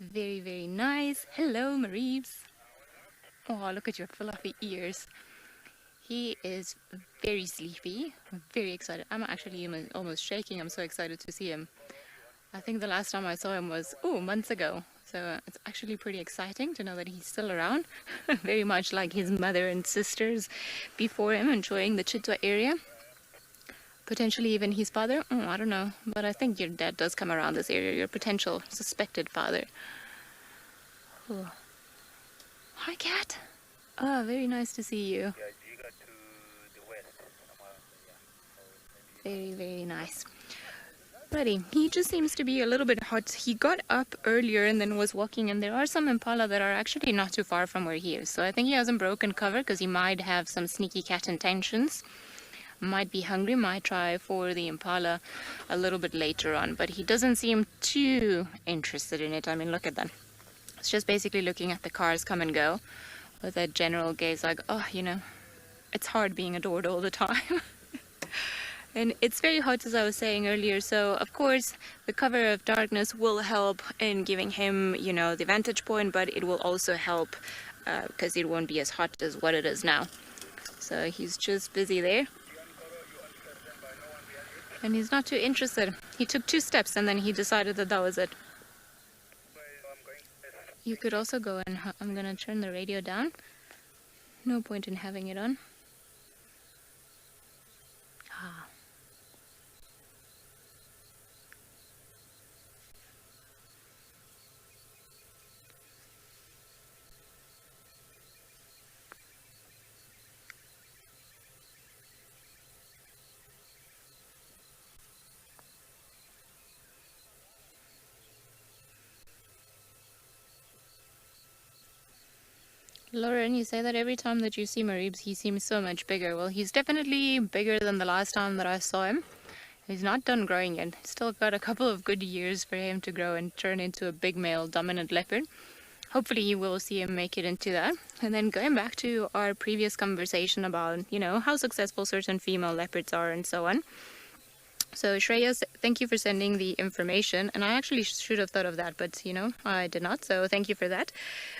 Very, very nice. Hello, Maribye. Oh, look at your fluffy ears. He is very sleepy, very excited. I'm actually almost shaking. I'm so excited to see him. I think the last time I saw him was, months ago. So it's actually pretty exciting to know that he's still around. Very much like his mother and sisters before him, enjoying the Chitwa area. Potentially even his father. I don't know. But I think your dad does come around this area, your potential suspected father. Oh. Hi, cat. Oh, very nice to see you. Very, very nice. Buddy, he just seems to be a little bit hot. He got up earlier and then was walking, and there are some impala that are actually not too far from where he is. So I think he hasn't broken cover because he might have some sneaky cat intentions. Might be hungry, might try for the impala a little bit later on, but he doesn't seem too interested in it. I mean, look at that. It's just basically looking at the cars come and go with that general gaze like, oh, it's hard being adored all the time. And it's very hot, as I was saying earlier, so of course the cover of darkness will help in giving him, the vantage point, but it will also help because it won't be as hot as what it is now. So he's just busy there. And he's not too interested. He took 2 steps and then he decided that was it. You could also go and I'm going to turn the radio down. No point in having it on. Ah. Lauren, you say that every time that you see Maribye, he seems so much bigger. Well, he's definitely bigger than the last time that I saw him. He's not done growing yet. Still got a couple of good years for him to grow and turn into a big male dominant leopard. Hopefully you will see him make it into that. And then going back to our previous conversation about, how successful certain female leopards are and so on. So Shreya, thank you for sending the information. And I actually should have thought of that, but, I did not. So thank you for that.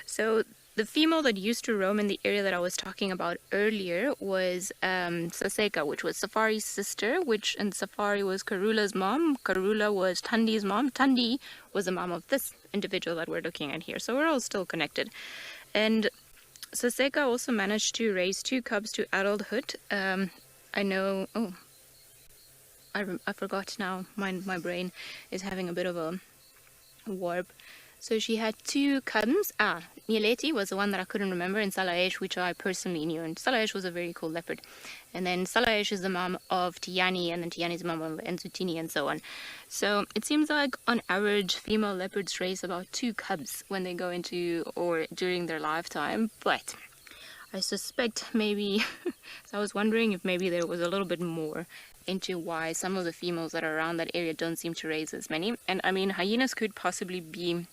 So the female that used to roam in the area that I was talking about earlier was Saseka, which was Safari's sister, and Safari was Karula's mom. Karula was Tandi's mom. Tandi was the mom of this individual that we're looking at here. So we're all still connected. And Saseka also managed to raise 2 cubs to adulthood. I know... Oh, I forgot now. My brain is having a bit of a warp. So she had 2 cubs. Nyeleti was the one that I couldn't remember, and Salaesh, which I personally knew. And Salaesh was a very cool leopard. And then Salaesh is the mom of Tiani, and then Tiani's the mom of Enzutini, and so on. So it seems like on average, female leopards raise about 2 cubs when they go into or during their lifetime. But I suspect maybe, so I was wondering if maybe there was a little bit more into why some of the females that are around that area don't seem to raise as many. And I mean, hyenas could possibly be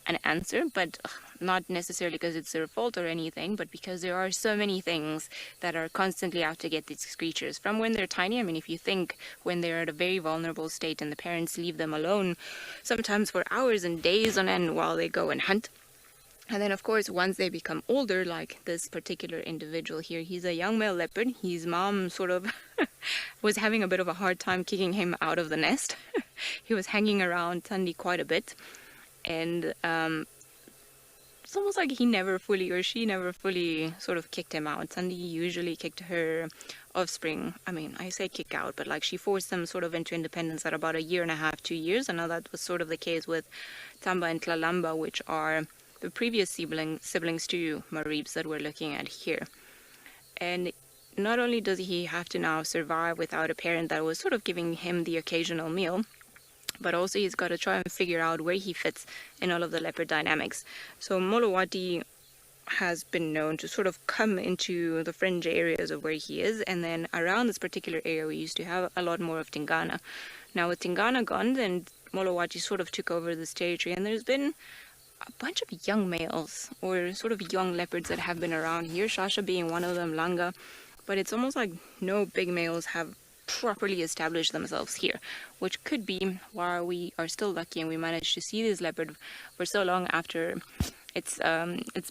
an answer, but not necessarily because it's their fault or anything, but because there are so many things that are constantly out to get these creatures from when they're tiny. I mean, if you think when they're at a very vulnerable state and the parents leave them alone, sometimes for hours and days on end while they go and hunt. And then, of course, once they become older, like this particular individual here, he's a young male leopard. His mom sort of was having a bit of a hard time kicking him out of the nest. He was hanging around Tandi quite a bit. And it's almost like he never fully, or she never fully sort of kicked him out. Tandi usually kicked her offspring. I mean, I say kick out, but like she forced them sort of into independence at about 1.5 years, 2 years. And now that was sort of the case with Tamba and Tlalamba, which are the previous siblings to Maribye that we're looking at here. And not only does he have to now survive without a parent that was sort of giving him the occasional meal, but also he's got to try and figure out where he fits in all of the leopard dynamics. So Molowati has been known to sort of come into the fringe areas of where he is, and then around this particular area we used to have a lot more of Tingana. Now with Tingana gone, then Molowati sort of took over this territory, and there's been a bunch of young males or sort of young leopards that have been around here, Shasha being one of them, Langa, but it's almost like no big males have properly establish themselves here, which could be why we are still lucky and we managed to see this leopard for so long after its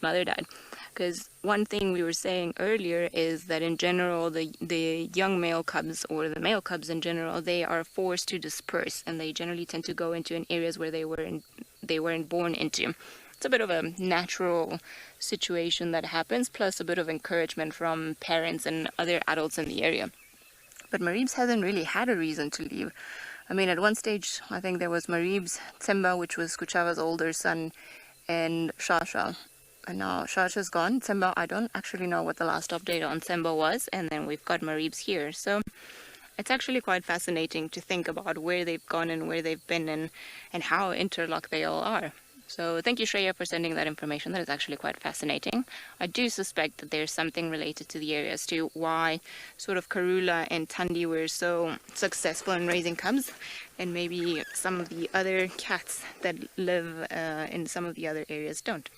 mother died. Because one thing we were saying earlier is that in general the young male cubs, or the male cubs in general, they are forced to disperse, and they generally tend to go into areas where they weren't born into. It's a bit of a natural situation that happens, plus a bit of encouragement from parents and other adults in the area. But Maribye hasn't really had a reason to leave. I mean, at one stage, I think there was Maribye, Tsemba, which was Kuchava's older son, and Shasha. And now Shasha's gone. Tsemba, I don't actually know what the last update on Tsemba was. And then we've got Maribye here. So it's actually quite fascinating to think about where they've gone and where they've been, and how interlocked they all are. So thank you, Shreya, for sending that information. That is actually quite fascinating. I do suspect that there's something related to the area as to why sort of Karula and Thandi were so successful in raising cubs, and maybe some of the other cats that live in some of the other areas don't.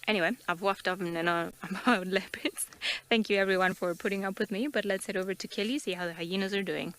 Anyway, I've waffed up and about leopards. Thank you everyone for putting up with me, but let's head over to Kelly, see how the hyenas are doing.